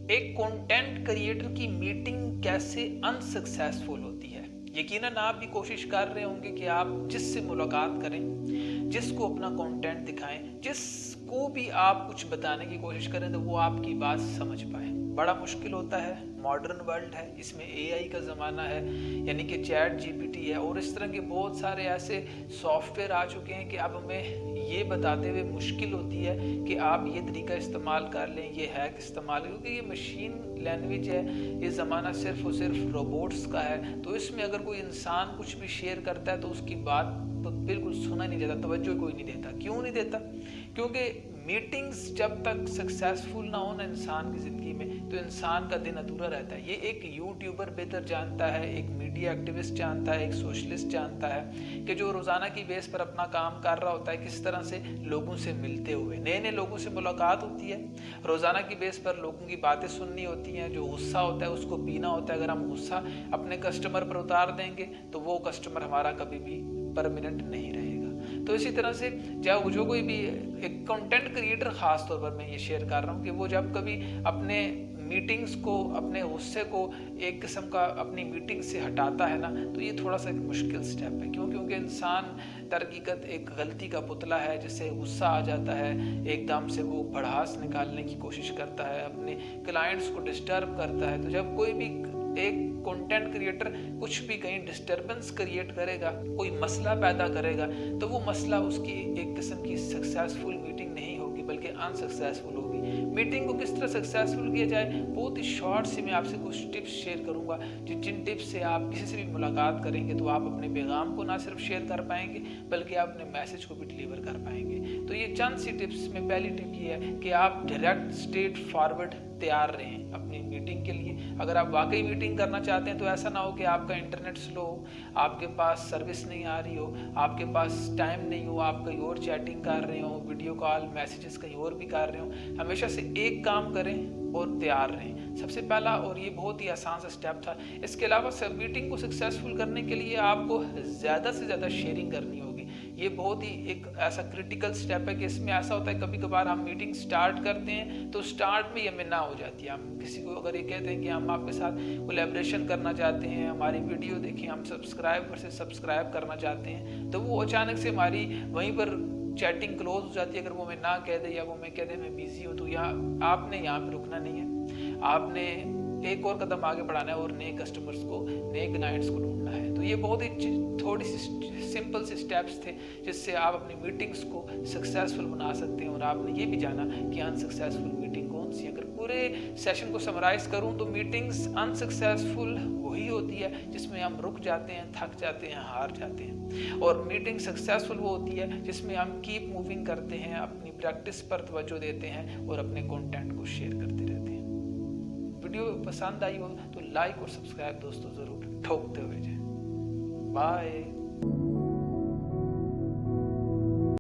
एक content creator की meeting कैसे अनसक्सेसफुल होती है। यकीनन आप भी कोशिश कर रहे होंगे कि आप जिससे मुलाकात करें, जिसको अपना कंटेंट दिखाएं, जिसको भी आप कुछ बताने की कोशिश करें तो वो आपकी बात समझ पाए। बड़ा मुश्किल होता है। मॉडर्न वर्ल्ड है, इसमें एआई का ज़माना है, यानी कि चैट जीपीटी है और इस तरह के बहुत सारे ऐसे सॉफ्टवेयर आ चुके हैं कि अब हमें ये बताते हुए मुश्किल होती है कि आप ये तरीका इस्तेमाल कर लें, ये हैक इस्तेमाल, क्योंकि ये मशीन लैंग्वेज है, ये ज़माना सिर्फ और सिर्फ रोबोट्स का है। तो इसमें अगर कोई इंसान कुछ भी शेयर करता है तो उसकी बात तो बिल्कुल सुना नहीं जाता, तवज्जो कोई नहीं देता। क्यों नहीं देता? क्योंकि मीटिंग्स जब तक सक्सेसफुल ना हो ना इंसान की ज़िंदगी में, तो इंसान का दिन अधूरा रहता है। ये एक यूट्यूबर बेहतर जानता है, एक मीडिया एक्टिविस्ट जानता है, एक सोशलिस्ट जानता है कि जो रोज़ाना की बेस पर अपना काम कर रहा होता है, किस तरह से लोगों से मिलते हुए, नए नए लोगों से मुलाकात होती है, रोज़ाना की बेस पर लोगों की बातें सुननी होती हैं, जो गुस्सा होता है उसको पीना होता है। अगर हम गुस्सा अपने कस्टमर पर उतार देंगे तो वो कस्टमर हमारा कभी भी परमानेंट नहीं रहेगा। तो इसी तरह से जो कोई भी एक कंटेंट क्रिएटर, ख़ास तौर पर मैं ये शेयर कर रहा हूँ कि वो जब कभी अपने मीटिंग्स को, अपने गुस्से को एक किस्म का अपनी मीटिंग से हटाता है ना, तो ये थोड़ा सा एक मुश्किल स्टेप है। क्यों? क्योंकि इंसान दरहकीकत एक गलती का पुतला है, जिससे गुस्सा आ जाता है, एकदम से वो भड़ास निकालने की कोशिश करता है, अपने क्लाइंट्स को डिस्टर्ब करता है। तो जब कोई भी एक कंटेंट क्रिएटर कुछ भी कहीं डिस्टर्बेंस क्रिएट करेगा, कोई मसला पैदा करेगा, तो वो मसला उसकी एक किस्म की सक्सेसफुल मीटिंग नहीं होगी बल्कि अनसक्सेसफुल होगी। मीटिंग को किस तरह सक्सेसफुल किया जाए, बहुत ही शॉर्ट से मैं आपसे कुछ टिप्स शेयर करूंगा, जिन टिप्स से आप किसी से भी मुलाकात करेंगे तो आप अपने पैगाम को ना सिर्फ शेयर कर पाएंगे बल्कि आप अपने मैसेज को भी डिलीवर कर पाएंगे। तो ये चंद सी टिप्स में पहली टिप ये है कि आप डायरेक्ट स्ट्रेट फॉरवर्ड तैयार रहें अपनी मीटिंग के लिए। अगर आप वाकई मीटिंग करना चाहते हैं तो ऐसा ना हो कि आपका इंटरनेट स्लो हो, आपके पास सर्विस नहीं आ रही हो, आपके पास टाइम नहीं हो, आप कहीं और चैटिंग कर रहे हो, वीडियो कॉल मैसेजेस कहीं और भी कर रहे हो। हमेशा से एक काम करें और तैयार रहें, सबसे पहला। और ये बहुत ही आसान सा स्टेप था। इसके अलावा सब मीटिंग को सक्सेसफुल करने के लिए आपको ज़्यादा से ज़्यादा शेयरिंग करनी होगी। ये बहुत ही एक ऐसा क्रिटिकल स्टेप है कि इसमें ऐसा होता है कभी कभार हम मीटिंग स्टार्ट करते हैं तो स्टार्ट में ये हमें ना हो जाती है। हम किसी को अगर ये कहते हैं कि हम आपके साथ कोलैबोरेशन करना चाहते हैं, हमारी वीडियो देखें, हम सब्सक्राइबर से सब्सक्राइब करना चाहते हैं, तो वो अचानक से हमारी वहीं पर चैटिंग क्लोज हो जाती है। अगर वो मैं ना कह दे या वो मैं कह दे मैं बिजी हूँ, तो आपने यहाँ पे रुकना नहीं है, आपने एक और कदम आगे बढ़ाना है और नए कस्टमर्स को, नए क्लाइंट्स को ढूंढना है। तो ये बहुत ही थोड़ी सी सिंपल से स्टेप्स थे जिससे आप अपनी मीटिंग्स को सक्सेसफुल बना सकते हैं। और आपने ये भी जाना कि अनसक्सेसफुल मीटिंग कौन सी है। अगर पूरे सेशन को समराइज करूं तो मीटिंग्स अनसक्सेसफुल वही होती है जिसमें हम रुक जाते हैं, थक जाते हैं, हार जाते हैं। और मीटिंग सक्सेसफुल वो होती है जिसमें हम कीप मूविंग करते हैं, अपनी प्रैक्टिस पर तवज्जो देते हैं और अपने कंटेंट को शेयर करते रहते हैं। वीडियो पसंद आई हो तो लाइक और सब्सक्राइब दोस्तों ज़रूर ठोकते हुए जाएं। बाय।